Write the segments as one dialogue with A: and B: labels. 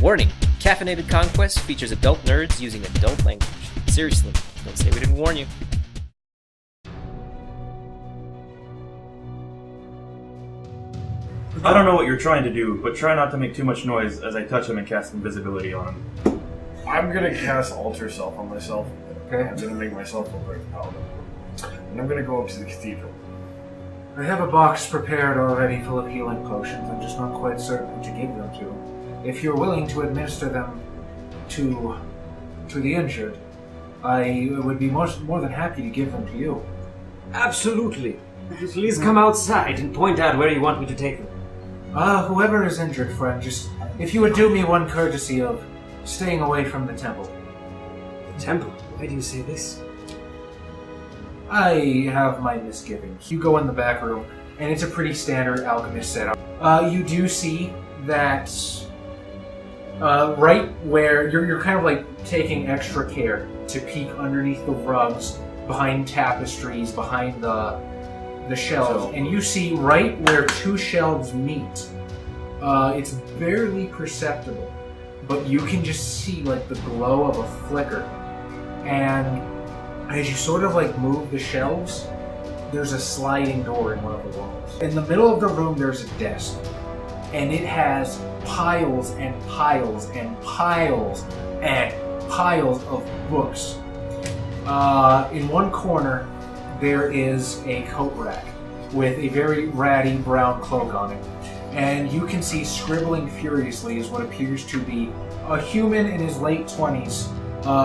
A: Warning, Caffeinated Conquest features adult nerds using adult language. Seriously, don't say we didn't warn you.
B: I don't know what you're trying to do, but try not to make too much noise as I touch him and cast invisibility on him.
C: I'm gonna cast Alter Self on myself.
D: Okay.
C: I'm gonna make myself look like a paladin. And I'm gonna go up to the cathedral.
D: I have a box prepared already full of healing potions. I'm just not quite certain who to give them to. If you're willing to administer them to the injured, I would be more than happy to give them to you.
E: Absolutely. Please come outside and point out where you want me to take them.
D: Whoever is injured, friend, just if you would do me one courtesy of staying away from the temple.
E: The temple? Why do you say this?
D: I have my misgivings. You go in the back room, and it's a pretty standard alchemist setup. You do see that right where you're kind of like taking extra care to peek underneath the rugs, behind tapestries, behind the shelves, and you see right where two shelves meet. It's barely perceptible, but you can just see like the glow of a flicker. And as you sort of like move the shelves, there's a sliding door in one of the walls. In the middle of the room, there's a desk, and it has piles and piles and piles and piles of books. In one corner, there is a coat rack with a very ratty brown cloak on it. And you can see scribbling furiously is what appears to be a human in his late 20s,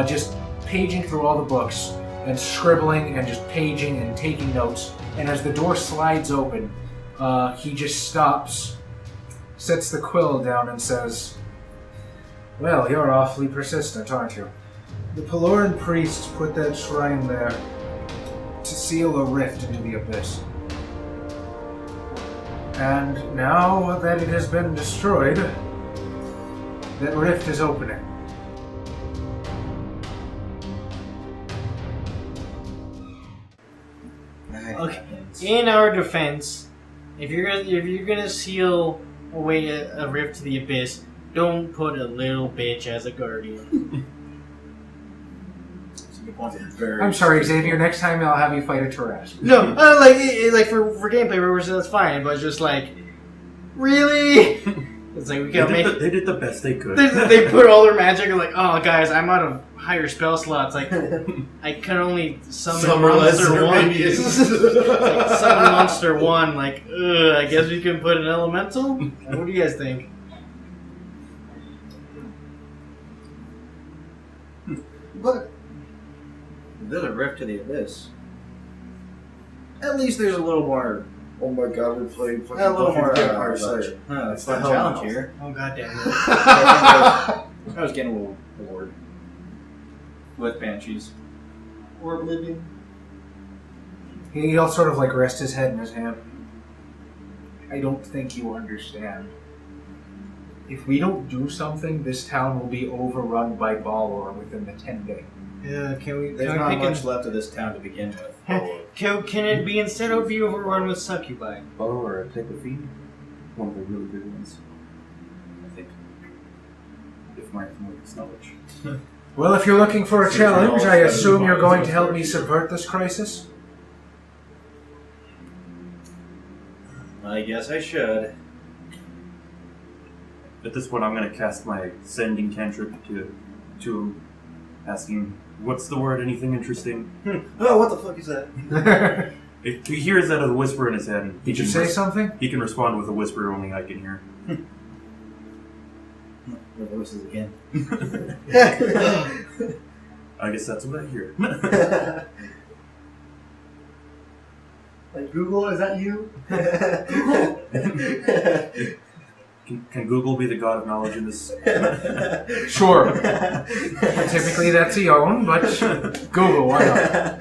D: just paging through all the books and scribbling and just paging and taking notes. And as the door slides open, he just stops, sets the quill down and says, "Well, you're awfully persistent, aren't you? The Peloran priests put that shrine there to seal a rift into the abyss. And now that it has been destroyed, that rift is opening."
F: Okay. In our defense, if you're gonna seal away a rift to the abyss, don't put a little bitch as a guardian.
D: I'm sorry, Xavier. Next time I'll have you fight a Tarrasque.
F: No, like for gameplay purposes, that's fine. But just like, really, it's like we gotta make.
B: They did the best they could.
F: They put all their magic and like, oh guys, I'm out of higher spell slots. Like, I can only summon Monster 1. Like, summon Monster 1. Like, I guess we can put an elemental. What do you guys think?
G: But there's a rift to the abyss. At least there's a little more.
C: Oh my god, we played fucking
G: A little more
C: Vampire Slayer.
G: That's the challenge here.
F: Oh goddamn!
G: I was getting a little bored with Banshees. Or Oblivion.
D: He'll sort of like rest his head in his hand. I don't think you understand. If we don't do something, this town will be overrun by Balor within the 10 days.
F: Yeah, can we?
G: There's
F: can
G: not
F: we
G: much left of this town to begin with.
F: Can it be instead of be overrun with succubi?
B: Or a type of fiend? One of the really good ones. I think. If my knowledge.
D: Well, if you're looking for a challenge, I assume you're going to help me subvert this crisis?
G: I guess I should.
B: At this point, I'm going to cast my sending cantrip to him, asking, "What's the word? Anything interesting?"
G: Oh, what the fuck is that?
B: If he hears that of the whisper in his head,
D: Did you say something?
B: He can respond with a whisper only I can hear.
G: The voices again.
B: I guess that's what I hear.
G: Like Google, is that you?
B: Can Google be the god of knowledge in this?
D: Sure. Typically that's Eon, but Google, why not?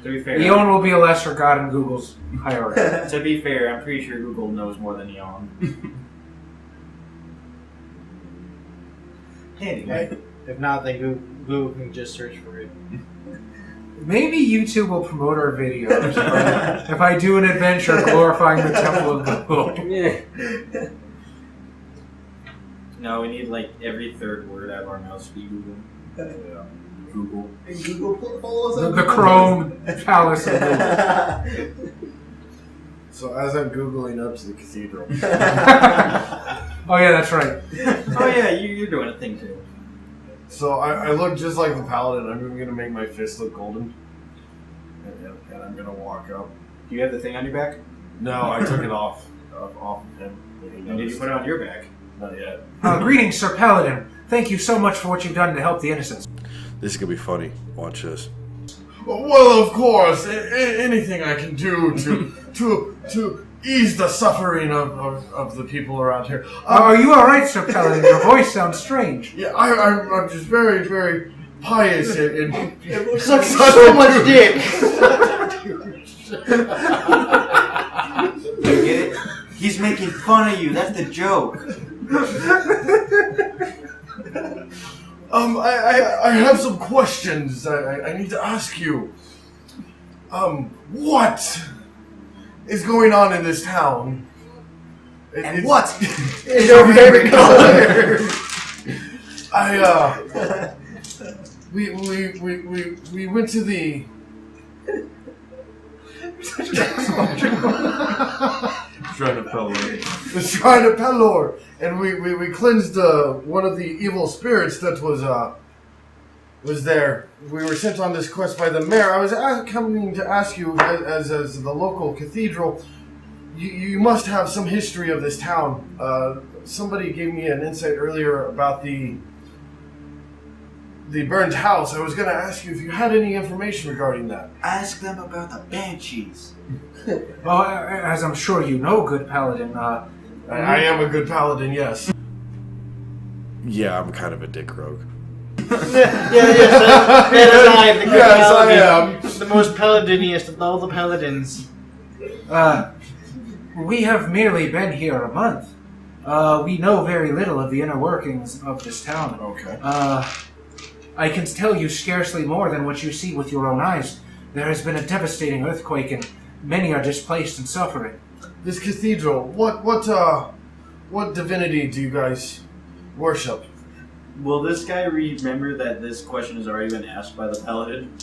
G: To be fair,
D: Eon will be a lesser god in Google's hierarchy.
G: to be fair, I'm pretty sure Google knows more than Eon. Anyway,
F: If not, then Google can just search for it.
D: Maybe YouTube will promote our videos if I do an adventure glorifying the Temple of Google.
E: Yeah.
G: no, No, we need like every third word out of our mouths to be Google.
B: Yeah. Google.
C: And Google follows up.
D: The Chrome Palace of Google.
C: So as I'm Googling up to the cathedral.
D: Oh yeah, that's right.
G: Oh yeah, you're doing a thing too.
C: So I look just like the paladin. I'm going to make my fist look golden. And I'm going to walk up.
G: Do you have the thing on your back?
C: No, I took it off of him.
G: And did you put it on your back?
C: Not yet.
D: Greetings, Sir Paladin. Thank you so much for what you've done to help the innocents.
H: This is gonna be funny. Watch this.
C: Well, of course, anything I can do to ease the suffering of the people around here.
D: Are you all right, Sir Paladin? Your voice sounds strange.
C: Yeah, I'm just very, very pious and
F: Sucks so much dick.
G: You get it? He's making fun of you. That's the joke.
C: I have some questions I need to ask you. What is going on in this town?
G: And what
F: Is your favorite color?
C: We went to the Shrine of Pelor. The Shrine of Pelor, and we cleansed one of the evil spirits that was there. We were sent on this quest by the mayor. I was coming to ask you, as the local cathedral, you must have some history of this town. Somebody gave me an insight earlier about the burned house. I was going to ask you if you had any information regarding that.
G: Ask them about the banshees.
D: Well, as I'm sure you know, good Paladin,
C: I am a good paladin, yes.
H: Yeah, I'm kind of a dick rogue.
F: That is I, the good
C: Yes,
F: paladin.
C: I am.
F: The most paladiniest of all the paladins.
D: we have merely been here a month. We know very little of the inner workings of this town.
C: Okay.
D: I can tell you scarcely more than what you see with your own eyes. There has been a devastating earthquake and many are displaced and suffering.
C: This cathedral, what divinity do you guys worship?
G: Will this guy remember that this question has already been asked by the paladin?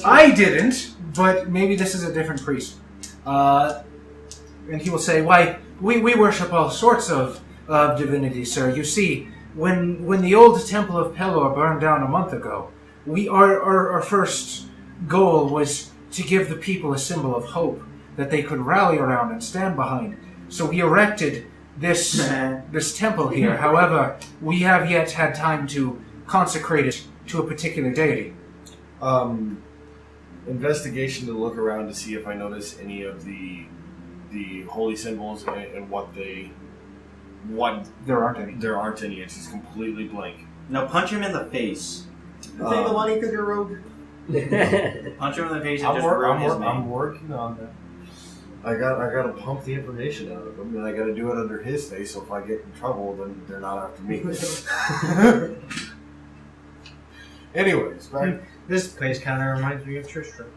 D: I didn't, but maybe this is a different priest. And he will say, why, we worship all sorts of divinities, sir. You see, when the old temple of Pelor burned down a month ago, our first goal was to give the people a symbol of hope that they could rally around and stand behind. So we erected this temple here. However, we have yet had time to consecrate it to a particular deity.
C: Investigation to look around to see if I notice any of the holy symbols and what
D: There aren't any.
C: there aren't any. It's just completely blank.
G: No, punch him in the face.
C: Take
G: the
C: money because you're rogue.
G: Punch him in the face and just ruin his name.
C: I'm working on that. I gotta pump the information out of him, and I gotta do it under his face. So if I get in trouble, then they're not after me. Anyways, back.
F: This place kind of reminds me of Tristram.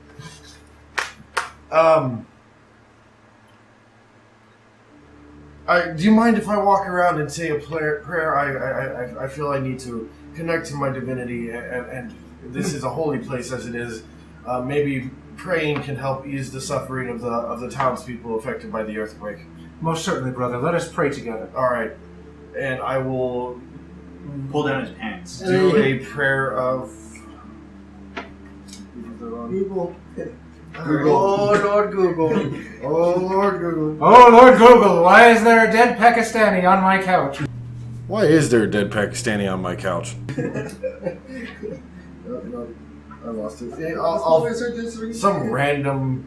C: Do you mind if I walk around and say a prayer? I feel I need to connect to my divinity, and this is a holy place as it is. Maybe praying can help ease the suffering of the townspeople affected by the earthquake.
D: Most certainly, brother. Let us pray together.
C: All right, and I will
G: Pull down his pants.
C: do a prayer of
F: Google.
C: Google.
F: Oh, Lord Google.
C: Oh Lord Google.
D: Oh, Lord Google, why is there a dead Pakistani on my couch?
H: Why is there a dead Pakistani on my couch?
C: No, I lost it. I'll some random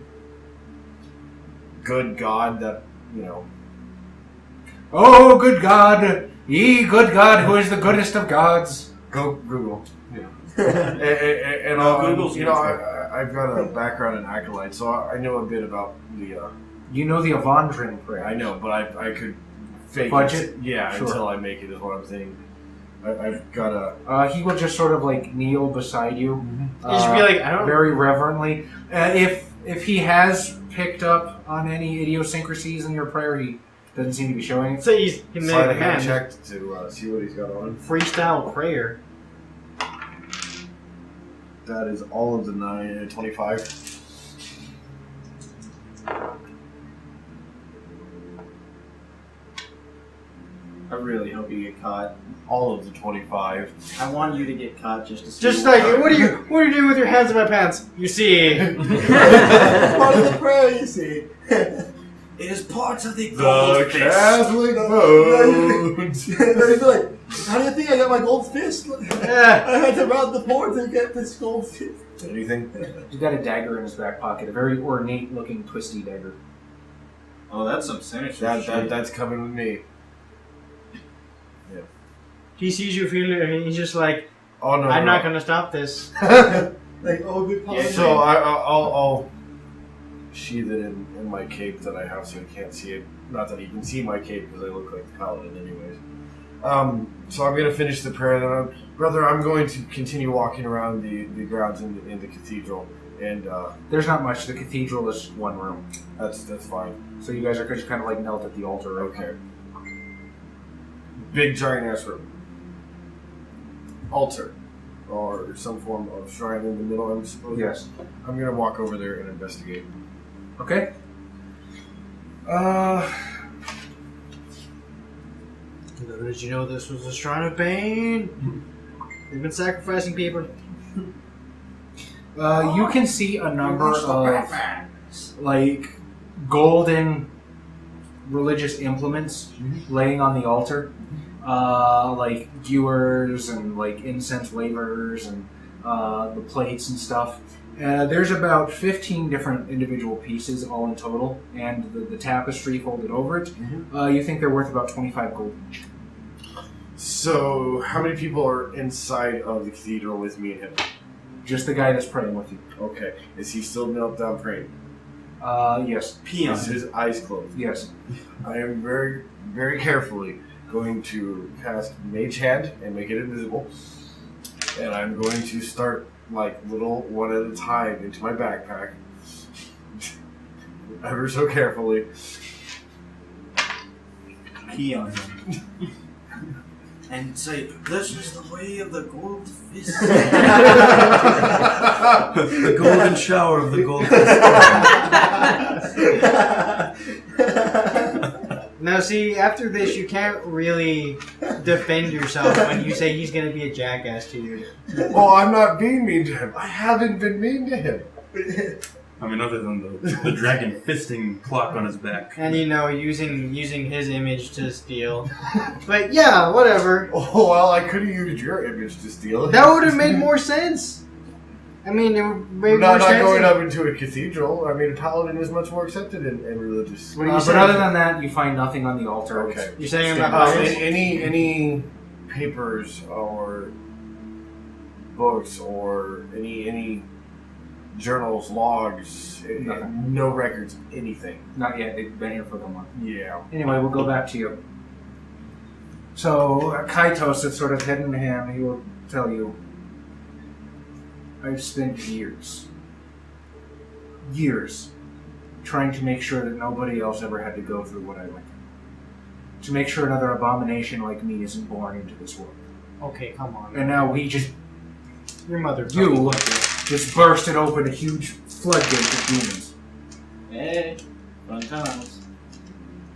C: good god that
D: Oh, good God, ye good God, who is the goodest of gods.
C: Go Google. Yeah. and
G: Google's
C: I've got a background in Acolyte, so I know a bit about the.
D: You know the Avandrin prayer.
C: I know, but I could fake
D: Fudge
C: it.
D: it?
C: Yeah,
D: Sure.
C: until I make it is what I'm saying. I've got a.
D: He will just sort of like kneel beside you,
F: You just be like, I don't.
D: very if he has picked up on any idiosyncrasies in your prayer, Doesn't seem to be showing it.
F: So he made
C: Slide
F: a
C: a hand
F: hand.
C: check to see what he's got on.
F: Freestyle prayer.
C: That is all of the 25.
G: I really hope you get caught.
C: All of the 25.
G: I want you to get caught just to see.
F: Just like, what are you doing with your hands in my pants? You see.
G: part of the prayer, you see. It is part of the gold fist.
C: Catholic vote.
G: And he's like, how do you think I got my gold fist?
F: Yeah.
G: I had to rob the port to get this gold fist.
C: Anything?
D: He's got a dagger in his back pocket, a very ornate-looking, twisty dagger.
G: Oh, that's some sinister shit.
C: That's coming with me.
F: He sees you feeling it, and he's just like,
C: Oh no!
F: I'm not gonna stop this.
G: Like, oh, good
C: Yeah,
G: policy.
C: so I'll sheathe it in my cape that I have, so he can't see it. Not that he can see my cape because I look like the paladin, anyways. So I'm gonna finish the prayer, and brother, I'm going to continue walking around the grounds in the cathedral, and
D: There's not much. The cathedral is one room.
C: that's fine.
D: So you guys are just kind of like knelt at the altar, right?
C: Okay. Big giant ass room. Altar, or some form of shrine in the middle, I'm supposed.
D: Yes.
C: I'm gonna walk over there and investigate.
D: Okay.
F: Did you know this was a shrine of Bane? They've been sacrificing people.
D: You can see a number of like golden religious implements laying on the altar, like gewers and like incense wavers and the plates and stuff. There's about 15 different individual pieces all in total, and the tapestry folded over it. You think they're worth about 25 gold each.
C: So, how many people are inside of the cathedral with me and him?
D: Just the guy that's praying with you.
C: Okay. Is he still knelt down praying?
D: Yes.
C: Is his eyes closed?
D: Yes.
C: I am very, very carefully going to cast Mage Hand and make it invisible. And I'm going to start, like, little one at a time into my backpack. Ever so carefully.
G: Pee on him. And say, this is the way of the gold fist. The golden shower of the gold fist.
F: Now, see, after this, you can't really defend yourself when you say he's gonna be a jackass to you.
C: Oh, I'm not being mean to him. I haven't been mean to him.
I: I mean, other than the dragon fisting clock on his back.
F: And using his image to steal. But yeah, whatever.
C: Oh, well, I could have used your image to steal it.
F: That would have made more sense. I mean, it would make
C: Not
F: more sense.
C: going up into a cathedral. I mean, a paladin is much more accepted in religious.
F: What are you
D: But
F: saying?
D: other than that, you find nothing on the altar.
C: Okay.
F: You're saying about
C: Any papers or books or any journals, logs,
D: Nothing.
C: no records, anything.
D: Not yet. They've been here for a month.
C: Yeah.
D: Anyway, we'll go back to you. So, Kaitos is sort of head in hand. He will tell you, I've spent years trying to make sure that nobody else ever had to go through what I went through. To make sure another abomination like me isn't born into this world.
F: Okay, come on.
D: And now we just,
F: Your mother.
D: you just bursted open a huge floodgate of demons.
G: Hey, fun times.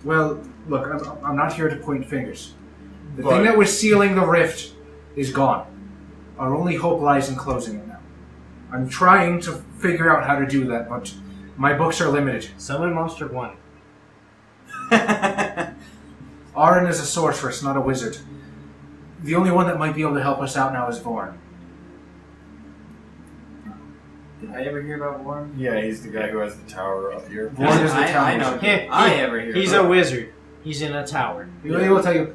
D: Well, look, I'm not here to point fingers. The
C: But-
D: thing that was sealing the rift is gone. Our only hope lies in closing it now. I'm trying to figure out how to do that, but my books are limited.
F: Summon Monster 1.
D: Arin is a sorceress, not a wizard. The only one that might be able to help us out now is Vorn.
G: Did I ever hear about Warren?
C: Yeah, he's the guy who has the tower up here.
D: Vorn is the town
G: I know.
D: wizard.
G: I ever hear
F: He's
G: about
F: a wizard. He's in a tower.
D: He will tell you,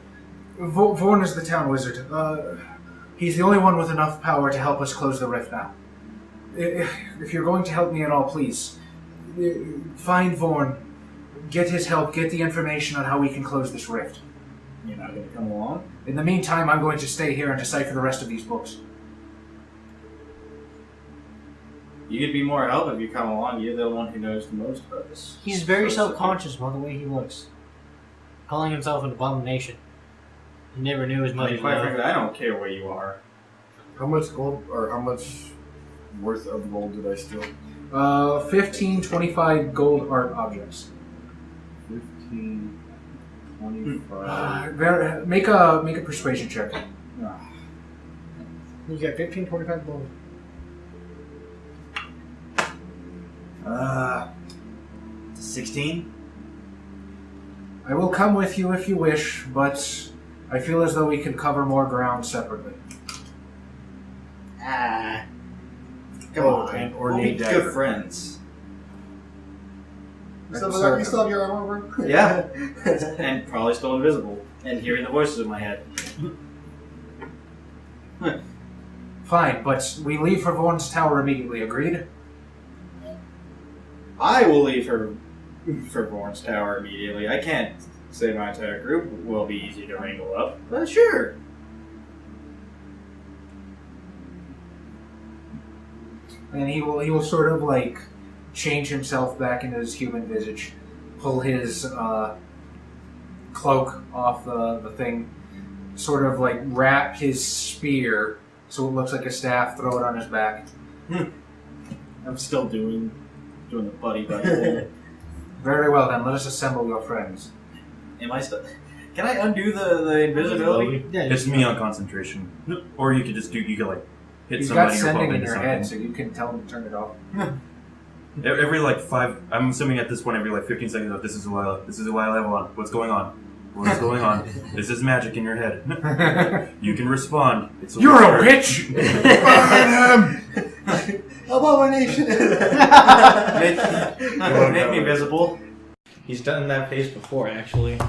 D: Vorn is the town wizard. He's the only one with enough power to help us close the rift now. If you're going to help me at all, please, find Vorn, get his help, get the information on how we can close this rift.
G: You're not going to come along?
D: In the meantime, I'm going to stay here and decipher the rest of these books.
G: You could be more help if you come along. You're the one who knows the most about this.
F: He's very
G: So-
F: self-conscious by the way he looks. calling himself an abomination. He never knew his
G: I
F: mother's
G: mean, quite
F: love.
G: frankly, I don't care where you are.
C: How much gold, or how much worth of gold did I steal?
D: 15, 25 gold art objects.
C: 15, 25.
D: Make a persuasion check.
F: You got 15, 25 gold.
G: 16?
D: I will come with you if you wish, but I feel as though we can cover more ground separately.
G: Come on.
C: and or
G: We'll
C: need
G: be
C: dagger.
G: good friends.
C: You still have your armor, bro?
G: Yeah. And probably still invisible. And hearing the voices in my head.
D: Fine, but we leave for Vaughn's Tower immediately, agreed?
G: I will leave for Born's Tower immediately. I can't say my entire group will be easy to wrangle up, but sure.
D: And he will sort of like change himself back into his human visage, pull his cloak off the thing, sort of like wrap his spear so it looks like a staff, throw it on his back.
G: I'm still doing the buddy thing.
D: Very well then, let us assemble your friends.
G: Am I still? Can I undo the invisibility?
F: Yeah,
I: It's me on concentration. Or you could just do. You could like hit
D: You've
I: somebody
D: got
I: or
D: sending
I: bump
D: in
I: into
D: your
I: something.
D: head, so you can tell him to turn it off.
I: Every like 5. I'm assuming at this point every like 15 seconds. This is Delilah. This is Delilah Avalon. What's going on? What's going on? This is magic in your head. You can respond. It's
D: You're a
I: whisper.
D: witch!
C: Burn him!
G: Abomination! Make me visible.
F: He's done that face before, actually.